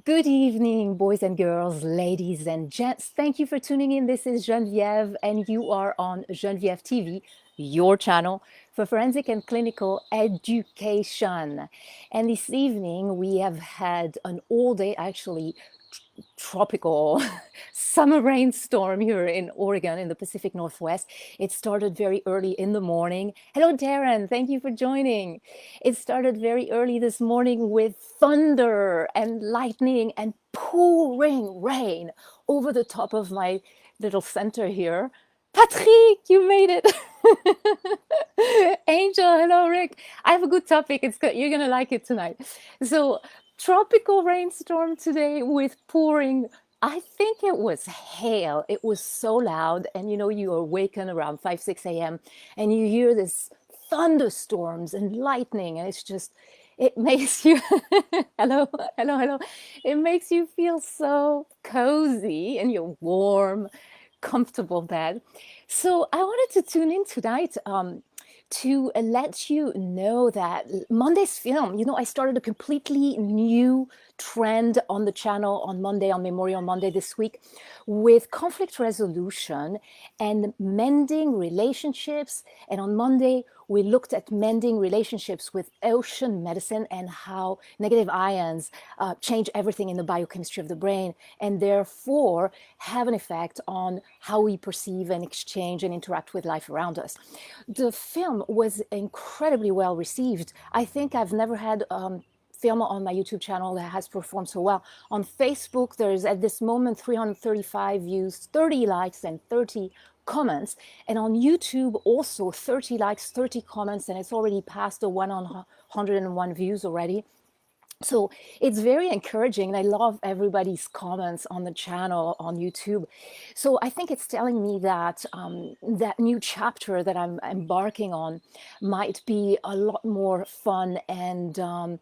Good evening, boys and girls, ladies and gents. Thank you for tuning in. This is Genviève, and you are on Genviève TV, your channel for forensic and clinical education. And this evening, we have had an all day, actually, tropical summer rainstorm here in Oregon in the Pacific Northwest. It started very early in the morning. Hello, Darren. Thank you for joining. It started very early this morning with thunder and lightning and pouring rain over the top of my little center here. Patrick, you made it. Angel, hello, Rick. I have a good topic. It's good. You're gonna like it tonight. So, tropical rainstorm today with pouring. I think it was hail. It was so loud, and you awaken around 5, 6 a.m. and you hear this thunderstorms and lightning, and it makes you hello, hello, hello. It makes you feel so cozy in your warm, comfortable bed. So I wanted to tune in tonight to let you know that Monday's film, I started a completely new trend on the channel on Monday, on Memorial Monday this week, with conflict resolution and mending relationships. And on Monday, we looked at mending relationships with ocean medicine and how negative ions change everything in the biochemistry of the brain and therefore have an effect on how we perceive and exchange and interact with life around us. The film was incredibly well received. I think I've never had film on my YouTube channel that has performed so well. On Facebook, there's at this moment 335 views, 30 likes, and 30 comments. And on YouTube, also 30 likes, 30 comments, and it's already past the 101 views already. So it's very encouraging, and I love everybody's comments on the channel on YouTube. So I think it's telling me that that new chapter that I'm embarking on might be a lot more fun and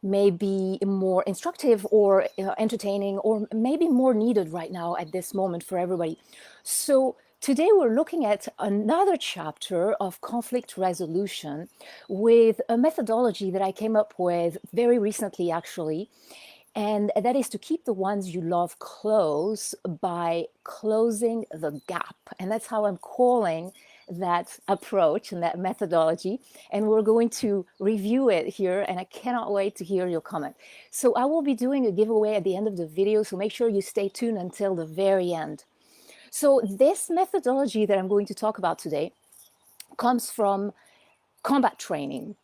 maybe more instructive or entertaining, or maybe more needed right now at this moment for everybody. So today we're looking at another chapter of conflict resolution with a methodology that I came up with very recently, actually. And that is to keep the ones you love close by closing the gap. And that's how I'm calling that approach and that methodology. And we're going to review it here. And I cannot wait to hear your comment. So I will be doing a giveaway at the end of the video. So make sure you stay tuned until the very end. So this methodology that I'm going to talk about today comes from combat training.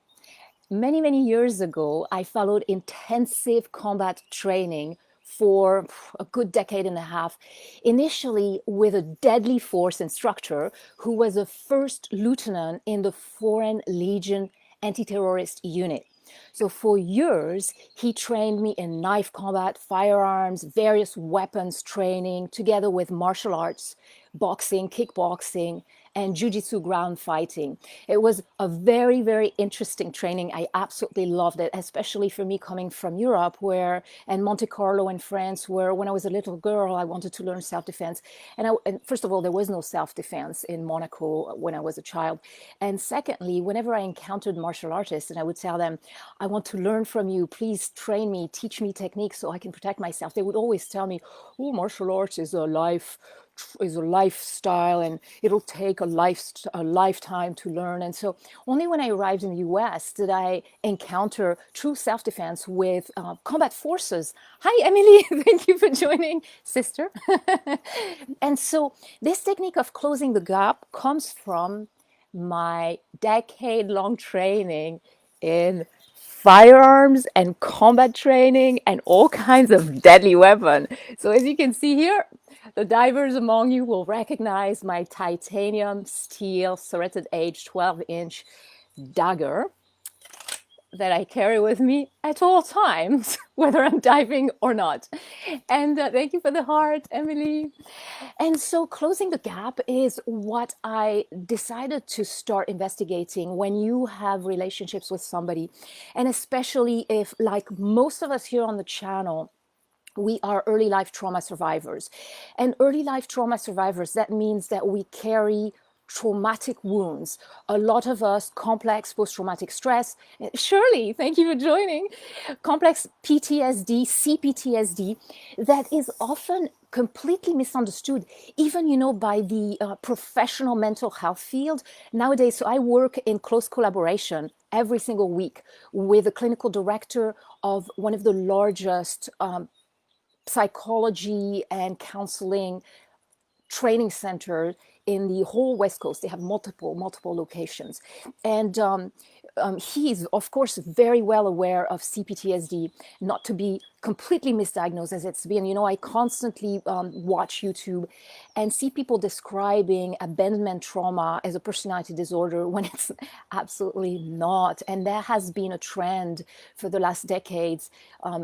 Many, many years ago, I followed intensive combat training for a good decade and a half, initially with a deadly force instructor who was a first lieutenant in the Foreign Legion anti-terrorist unit. So for years, he trained me in knife combat, firearms, various weapons training, together with martial arts, boxing, kickboxing, and jiu-jitsu ground fighting. It was a very, very interesting training. I absolutely loved it, especially for me coming from Europe, and Monte Carlo in France, where when I was a little girl, I wanted to learn self-defense. And first of all, there was no self-defense in Monaco when I was a child. And secondly, whenever I encountered martial artists and I would tell them, I want to learn from you, please train me, teach me techniques so I can protect myself, they would always tell me, oh, martial arts is a lifestyle, and it'll take a lifetime to learn. And so only when I arrived in the US did I encounter true self-defense with combat forces. Hi, Emily. Thank you for joining, sister. And so this technique of closing the gap comes from my decade-long training in firearms and combat training and all kinds of deadly weapons. So as you can see here, the divers among you will recognize my titanium steel serrated edge 12-inch dagger that I carry with me at all times, whether I'm diving or not. And thank you for the heart, Emily. And so closing the gap is what I decided to start investigating when you have relationships with somebody. And especially if, like most of us here on the channel, we are early life trauma survivors. And early life trauma survivors, that means that we carry traumatic wounds. A lot of us, complex post-traumatic stress. Shirley, thank you for joining. Complex PTSD, CPTSD, that is often completely misunderstood, even, by the professional mental health field nowadays. So I work in close collaboration every single week with a clinical director of one of the largest psychology and counseling training center in the whole West Coast. They have multiple locations. And he's, of course, very well aware of CPTSD, not to be completely misdiagnosed as it's been. I constantly watch YouTube and see people describing abandonment trauma as a personality disorder when it's absolutely not. And that has been a trend for the last decades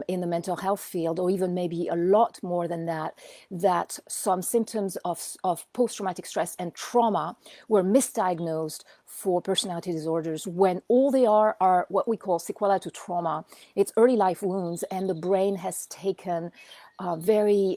in the mental health field, or even maybe a lot more than that, that some symptoms of post-traumatic stress and trauma were misdiagnosed for personality disorders when all they are what we call sequela to trauma. It's early life wounds, and the brain has taken very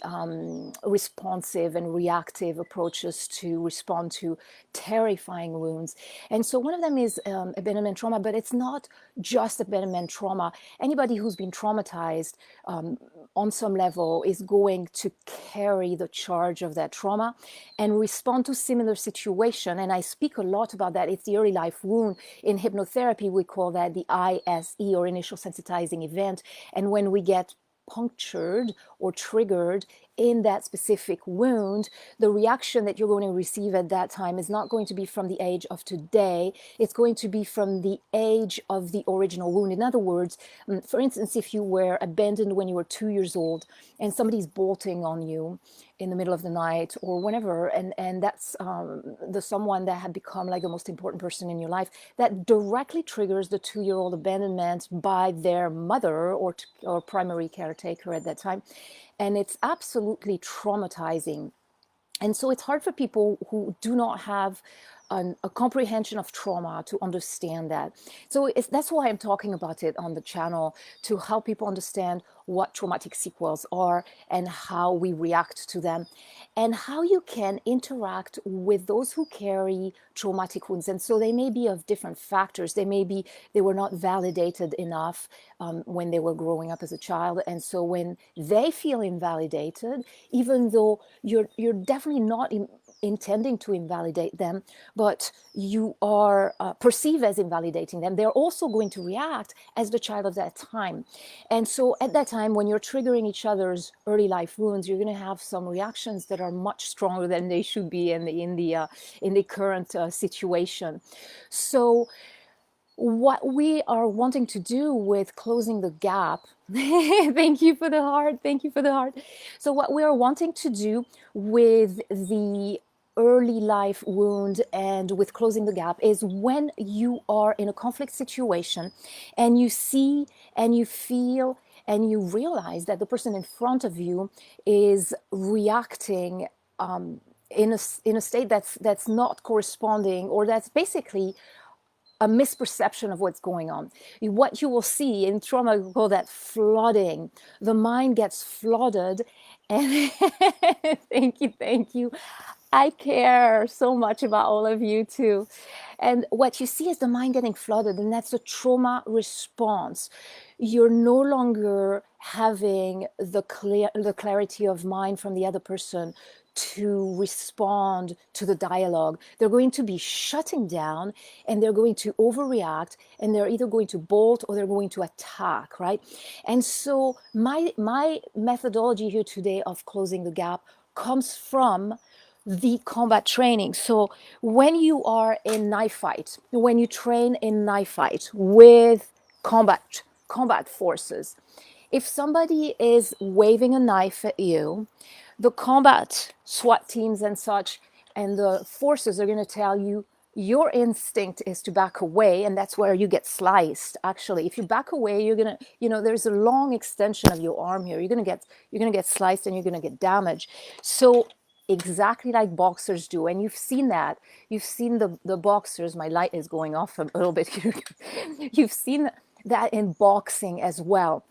responsive and reactive approaches to respond to terrifying wounds. And so one of them is abandonment trauma, but it's not just abandonment trauma. Anybody who's been traumatized on some level is going to carry the charge of that trauma and respond to similar situation. And I speak a lot about that. It's the early life wound. In hypnotherapy, we call that the ISE, or initial sensitizing event. And when we get punctured or triggered in that specific wound, the reaction that you're going to receive at that time is not going to be from the age of today. It's going to be from the age of the original wound. In other words, for instance, if you were abandoned when you were 2 years old and somebody's bolting on you in the middle of the night or whenever, and that's the someone that had become like the most important person in your life, that directly triggers the 2-year-old abandonment by their mother or primary caretaker at that time. And it's absolutely traumatizing. And so it's hard for people who do not have a comprehension of trauma to understand that. So that's why I'm talking about it on the channel, to help people understand what traumatic sequels are and how we react to them, and how you can interact with those who carry traumatic wounds. And so they may be of different factors. They were not validated enough when they were growing up as a child. And so when they feel invalidated, even though you're definitely not intending to invalidate them, but you are perceived as invalidating them, they're also going to react as the child of that time. And so at that time, when you're triggering each other's early life wounds, you're going to have some reactions that are much stronger than they should be in the current situation. So what we are wanting to do with closing the gap, thank you for the heart, so what we are wanting to do with the early life wound and with closing the gap is, when you are in a conflict situation and you see and you feel and you realize that the person in front of you is reacting in a state that's not corresponding, or that's basically a misperception of what's going on. What you will see in trauma, we call that flooding. The mind gets flooded, and thank you. I care so much about all of you too. And what you see is the mind getting flooded, and that's a trauma response. You're no longer having the clarity of mind from the other person to respond to the dialogue. They're going to be shutting down, and they're going to overreact, and they're either going to bolt or they're going to attack, right? And so my methodology here today of closing the gap comes from the combat training. So when you are in knife fight, when you train in knife fight with combat forces, if somebody is waving a knife at you, the combat SWAT teams and such and the forces are going to tell you your instinct is to back away, and that's where you get sliced. Actually, if you back away, you're going to, there's a long extension of your arm here. You're going to get sliced and you're going to get damaged. So exactly like boxers do, and you've seen that. You've seen the boxers. My light is going off a little bit here. You've seen that in boxing as well.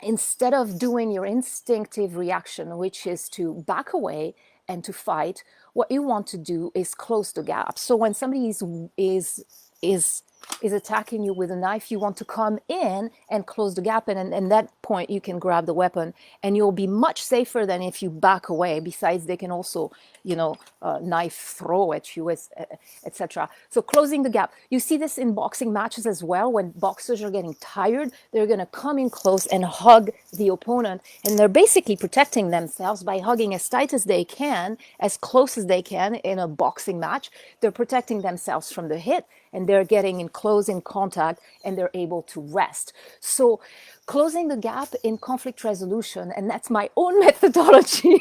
Instead of doing your instinctive reaction, which is to back away and to fight, what you want to do is close the gap. So when somebody is is attacking you with a knife, you want to come in and close the gap, and at that point you can grab the weapon, and you'll be much safer than if you back away. Besides, they can also, knife throw at you, etc. So closing the gap. You see this in boxing matches as well. When boxers are getting tired, they're going to come in close and hug the opponent, and they're basically protecting themselves by hugging as tight as they can, as close as they can in a boxing match. They're protecting themselves from the hit, and they're getting in close in contact, and they're able to rest. So closing the gap in conflict resolution, and that's my own methodology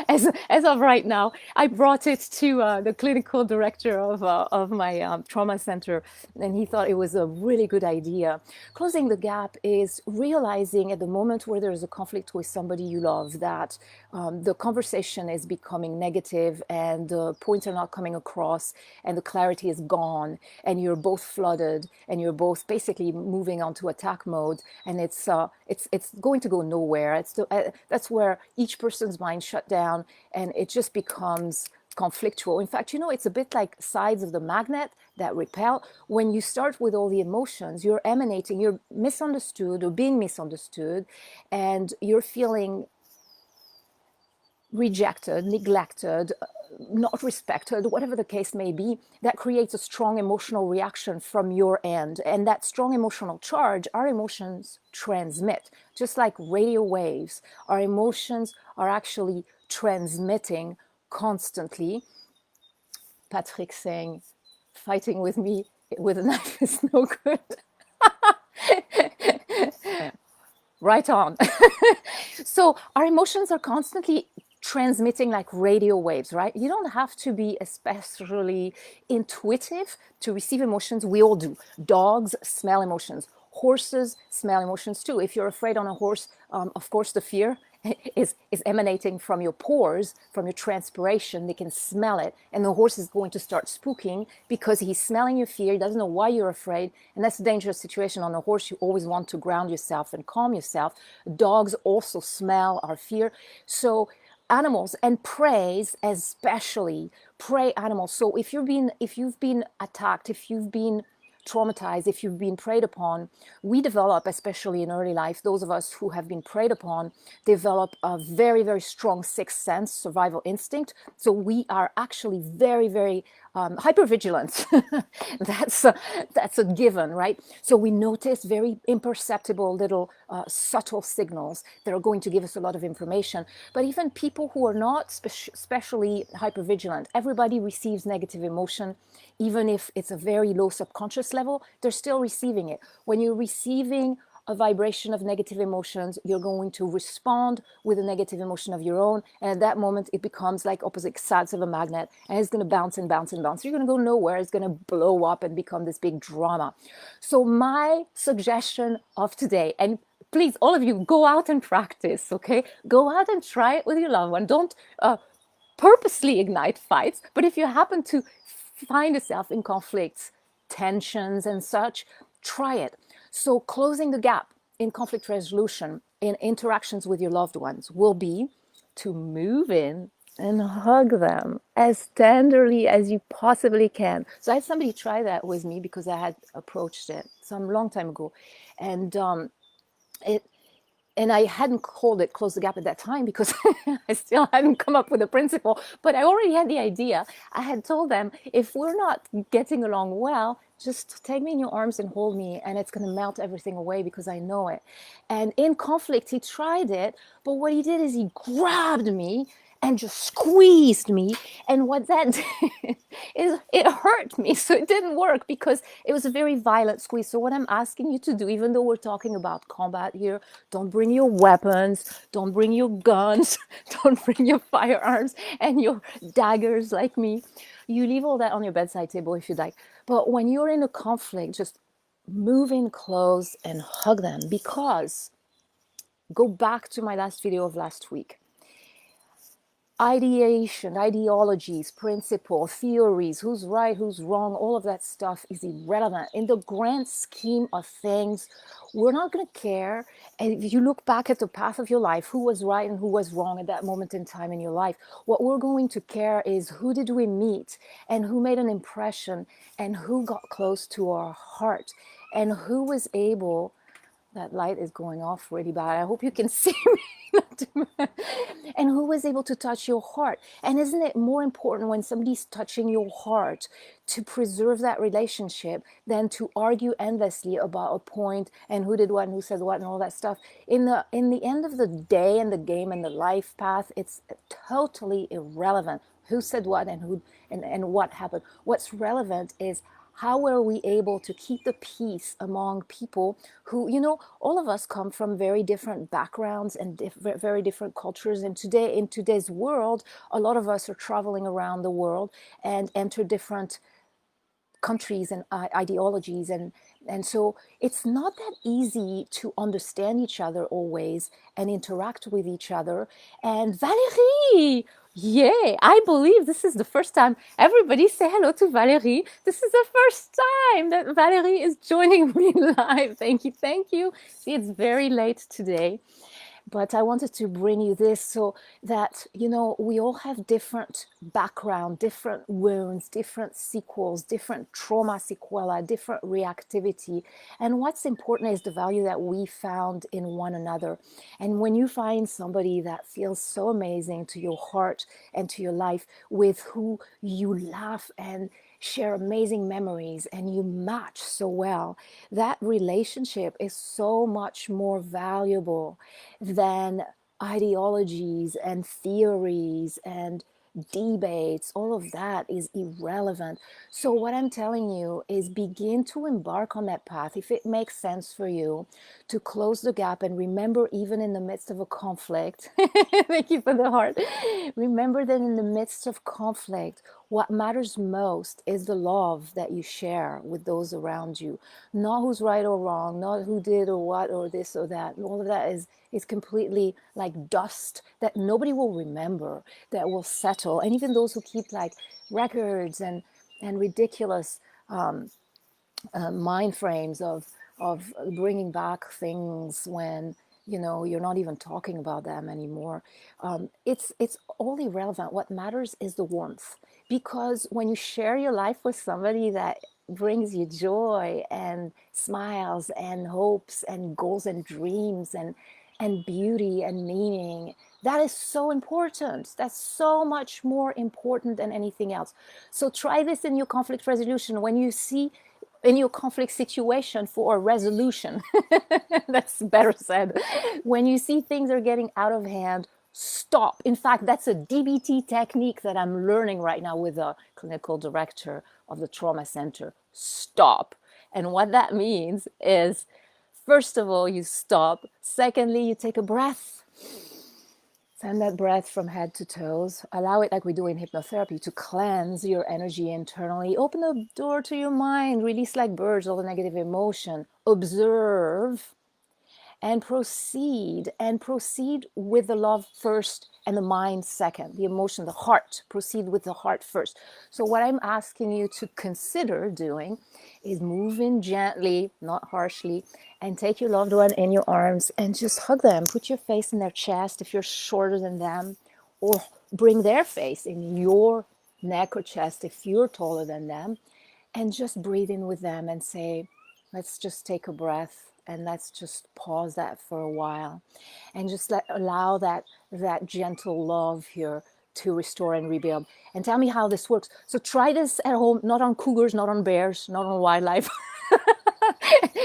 as of right now. I brought it to the clinical director of my trauma center, and he thought it was a really good idea. Closing the gap is realizing at the moment where there's a conflict with somebody you love that the conversation is becoming negative, and the points are not coming across, and the clarity is gone, and you're both flooded, and you're both basically moving onto attack mode, and it's going to go nowhere. That's where each person's mind shut down, and it just becomes conflictual. In fact, it's a bit like sides of the magnet that repel. When you start with all the emotions, you're misunderstood or being misunderstood, and you're feeling rejected, neglected, not respected, whatever the case may be. That creates a strong emotional reaction from your end. And that strong emotional charge, our emotions transmit. Just like radio waves, our emotions are actually transmitting constantly. Patrick saying, fighting with me with a knife is no good. Right on. So our emotions are constantly transmitting like radio waves, right? You don't have to be especially intuitive to receive emotions. We all do. Dogs smell emotions. Horses smell emotions too. If you're afraid on a horse, of course the fear is emanating from your pores, from your transpiration. They can smell it, and the horse is going to start spooking because he's smelling your fear. He doesn't know why you're afraid, and that's a dangerous situation. On a horse, you always want to ground yourself and calm yourself. Dogs also smell our fear. So animals, and preys, especially prey animals. So if you've been attacked, if you've been traumatized, if you've been preyed upon, we develop, especially in early life, those of us who have been preyed upon, develop a very, very strong sixth sense, survival instinct. So we are actually very, very hypervigilant. That's a given, right? So we notice very imperceptible little subtle signals that are going to give us a lot of information. But even people who are not especially hypervigilant, everybody receives negative emotion. Even if it's a very low subconscious level, they're still receiving it. When you're receiving a vibration of negative emotions, you're going to respond with a negative emotion of your own. And at that moment, it becomes like opposite sides of a magnet, and it's going to bounce and bounce and bounce. You're going to go nowhere. It's going to blow up and become this big drama. So my suggestion of today, and please, all of you, go out and practice, okay? Go out and try it with your loved one. Don't purposely ignite fights, but if you happen to find yourself in conflicts, tensions and such, try it. So closing the gap in conflict resolution, in interactions with your loved ones, will be to move in and hug them as tenderly as you possibly can. So I had somebody try that with me because I had approached it some long time ago, and I hadn't called it close the gap at that time because I still hadn't come up with a principle, but I already had the idea. I had told them, if we're not getting along well, just take me in your arms and hold me, and it's going to melt everything away because I know it. And in conflict, he tried it, but what he did is he grabbed me and just squeezed me. And what that did is it hurt me. So it didn't work because it was a very violent squeeze. So what I'm asking you to do, even though we're talking about combat here, don't bring your weapons, don't bring your guns, don't bring your firearms and your daggers like me. You leave all that on your bedside table if you like. But when you're in a conflict, just move in close and hug them, because go back to my last video of last week. ideation, ideologies, principle, theories, who's right, who's wrong, all of that stuff is irrelevant. In the grand scheme of things, we're not going to care. And if you look back at the path of your life, who was right and who was wrong at that moment in time in your life, what we're going to care is who did we meet and who made an impression and who got close to our heart and who was able. That light is going off really bad. I hope you can see me. And who was able to touch your heart. And isn't it more important when somebody's touching your heart to preserve that relationship than to argue endlessly about a point and who did what and who said what and all that stuff? In the end of the day and the game and the life path, it's totally irrelevant who said what and who and what happened. What's relevant is how were we able to keep the peace among people who, all of us come from very different backgrounds and very different cultures. And today, in today's world, a lot of us are traveling around the world and enter different countries and ideologies, and so it's not that easy to understand each other always and interact with each other. And Valérie, yeah, I believe this is the first time. Everybody say hello to Valérie. This is the first time that Valérie is joining me live. Thank you, thank you. See, it's very late today, but I wanted to bring you this so that, we all have different background, different wounds, different sequels, different trauma sequela, different reactivity. And what's important is the value that we found in one another. And when you find somebody that feels so amazing to your heart and to your life, with who you laugh and share amazing memories and you match so well, that relationship is so much more valuable than ideologies and theories and debates. All of that is irrelevant. So what I'm telling you is begin to embark on that path if it makes sense for you, to close the gap. And remember, even in the midst of a conflict, thank you for the heart, remember that in the midst of conflict, what matters most is the love that you share with those around you, not who's right or wrong, not who did or what or this or that. All of that is completely like dust that nobody will remember, that will settle. And even those who keep like records and ridiculous mind frames of bringing back things when you're not even talking about them anymore. It's all irrelevant. What matters is the warmth, because when you share your life with somebody that brings you joy and smiles and hopes and goals and dreams and beauty and meaning, that is so important. That's so much more important than anything else. So try this in your conflict resolution. When you see in your conflict situation for a resolution, that's better said. When you see things are getting out of hand, stop. In fact, that's a DBT technique that I'm learning right now with a clinical director of the trauma center. Stop. And what that means is, first of all, you stop. Secondly, you take a breath. Send that breath from head to toes. Allow it, like we do in hypnotherapy, to cleanse your energy internally. Open the door to your mind. Release like birds all the negative emotion. Observe and proceed. And proceed with the love first and the mind second. The emotion, the heart. Proceed with the heart first. So what I'm asking you to consider doing is moving gently, not harshly, and take your loved one in your arms and just hug them. Put your face in their chest if you're shorter than them, or bring their face in your neck or chest if you're taller than them, and just breathe in with them and say, let's just take a breath and let's just pause that for a while and just allow that gentle love here to restore and rebuild. And tell me how this works. So try this at home, not on cougars, not on bears, not on wildlife.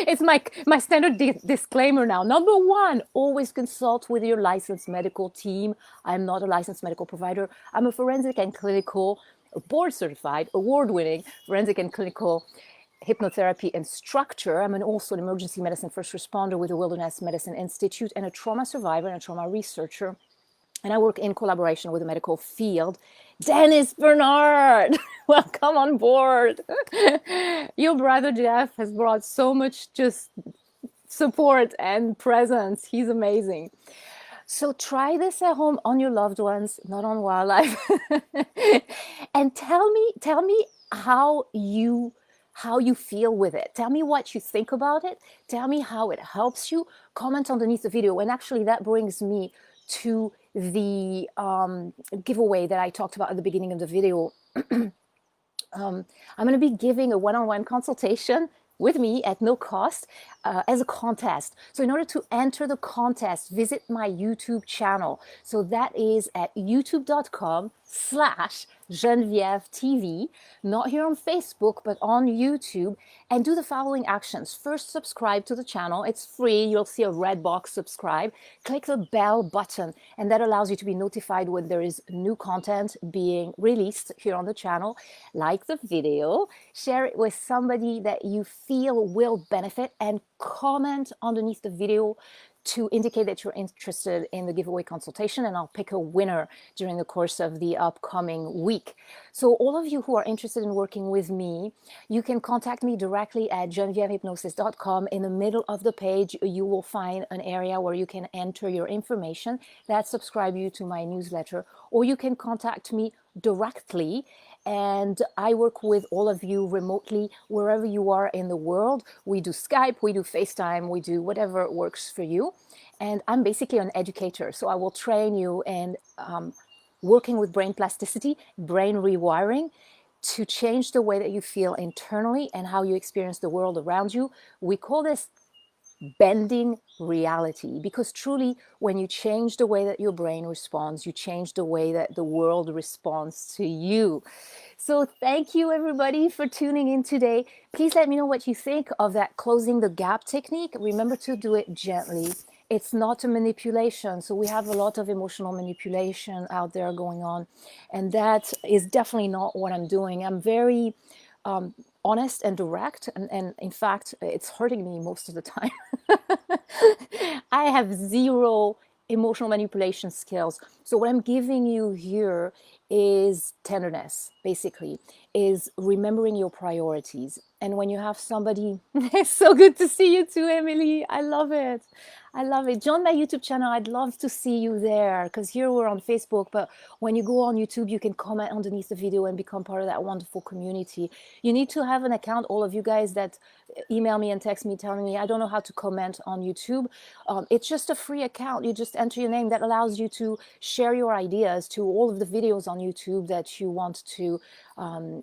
It's my standard disclaimer now. Number one, always consult with your licensed medical team. I'm not a licensed medical provider. I'm a forensic and clinical, board certified, award-winning forensic and clinical hypnotherapy instructor. I'm also an emergency medicine first responder with the Wilderness Medicine Institute, and a trauma survivor and a trauma researcher. And I work in collaboration with the medical field. Dennis Bernard, welcome on board. Your brother Jeff has brought so much just support and presence. He's amazing. So try this at home on your loved ones, not on wildlife. And tell me how you feel with it. Tell me what you think about it. Tell me how it helps you. Comment underneath the video. And actually that brings me to the giveaway that I talked about at the beginning of the video. I'm going to be giving a one-on-one consultation with me at no cost as a contest. So in order to enter the contest, visit my YouTube channel. So that is at youtube.com/Genvièv TV, not here on Facebook, but on YouTube, and do the following actions. First, subscribe to the channel. It's free. You'll see a red box, subscribe. Click the bell button, and that allows you to be notified when there is new content being released here on the channel. Like the video, share it with somebody that you feel will benefit, and comment underneath the video to indicate that you're interested in the giveaway consultation, and I'll pick a winner during the course of the upcoming week. So all of you who are interested in working with me, you can contact me directly at genvievhypnosis.com. In the middle of the page, you will find an area where you can enter your information that subscribe you to my newsletter, or you can contact me directly, and I work with all of you remotely wherever you are in the world. We do Skype, we do FaceTime, we do whatever works for you. And I'm basically an educator, so I will train you in working with brain plasticity, brain rewiring, to change the way that you feel internally and how you experience the world around you. We call this bending reality, because truly when you change the way that your brain responds, you change the way that the world responds to you. So thank you everybody for tuning in today. Please let me know what you think of that closing the gap technique. Remember to do it gently. It's not a manipulation. So we have a lot of emotional manipulation out there going on, and that is definitely not what I'm doing. I'm very honest and direct, and in fact it's hurting me most of the time. I have zero emotional manipulation skills. So what I'm giving you here is tenderness, basically, is remembering your priorities. And when you have somebody, it's so good to see you too, Emily. I love it. I love it. Join my YouTube channel. I'd love to see you there, because here we're on Facebook, but when you go on YouTube, you can comment underneath the video and become part of that wonderful community. You need to have an account, all of you guys that email me and text me telling me, I don't know how to comment on YouTube. It's just a free account. You just enter your name. That allows you to share your ideas to all of the videos on YouTube that you want to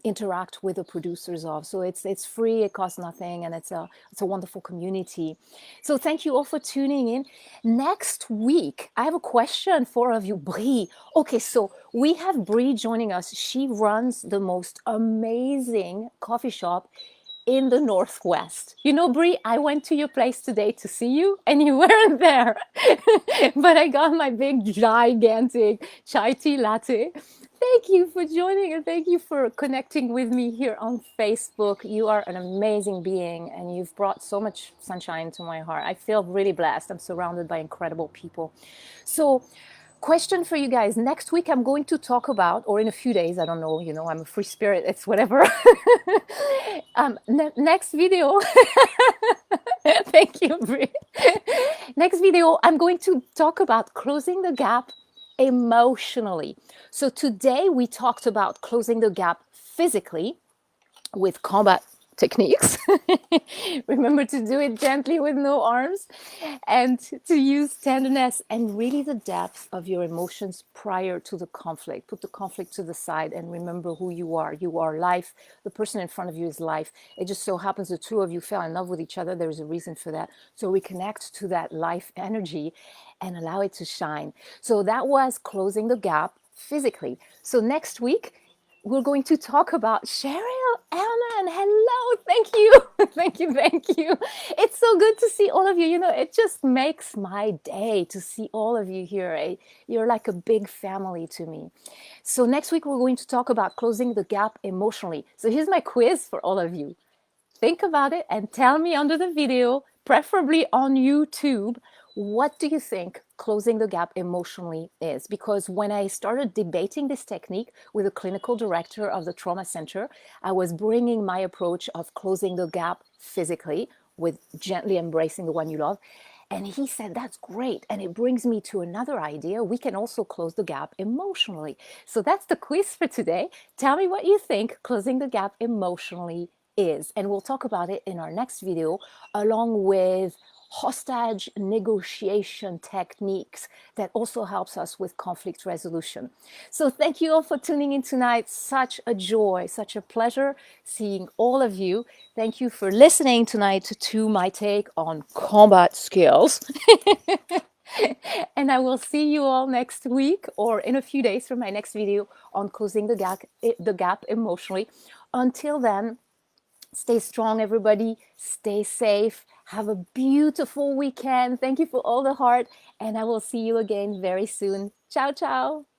interact with the producers of. So it's free, it costs nothing, and it's a wonderful community. So thank you all for tuning in. Next week, I have a question for all of you. Brie. Okay, so we have Brie joining us. She runs the most amazing coffee shop in the Northwest. You know, Brie, I went to your place today to see you and you weren't there. But I got my big, gigantic chai tea latte. Thank you for joining, and thank you for connecting with me here on Facebook. You are an amazing being, and you've brought so much sunshine to my heart. I feel really blessed. I'm surrounded by incredible people. So, question for you guys. Next week, I'm going to talk about, or in a few days, I don't know, you know, I'm a free spirit, it's whatever. Next video, thank you, Brie. Next video, I'm going to talk about closing the gap emotionally. So today we talked about closing the gap physically with combat techniques. Remember to do it gently with no arms, and to use tenderness and really the depth of your emotions prior to the conflict. Put the conflict to the side and remember who you are. You are life. The person in front of you is life. It just so happens the two of you fell in love with each other. There's a reason for that. So reconnect to that life energy and allow it to shine. So that was closing the gap physically. So next week, we're going to talk about Cheryl Elman. Hello, thank you. Thank you. It's so good to see all of you. You know, it just makes my day to see all of you here. You're like a big family to me. So next week, we're going to talk about closing the gap emotionally. So here's my quiz for all of you. Think about it and tell me under the video, preferably on YouTube, what do you think closing the gap emotionally is? Because when I started debating this technique with the clinical director of the trauma center, I was bringing my approach of closing the gap physically with gently embracing the one you love. And he said, that's great. And it brings me to another idea. We can also close the gap emotionally. So that's the quiz for today. Tell me what you think closing the gap emotionally is. And we'll talk about it in our next video, along with hostage negotiation techniques that also helps us with conflict resolution. So thank you all for tuning in tonight. Such a joy, such a pleasure seeing all of you. Thank you for listening tonight to my take on combat skills. And I will see you all next week or in a few days for my next video on closing the gap emotionally. Until then, stay strong, everybody. Stay safe. Have a beautiful weekend. Thank you for all the heart. And I will see you again very soon. Ciao, ciao.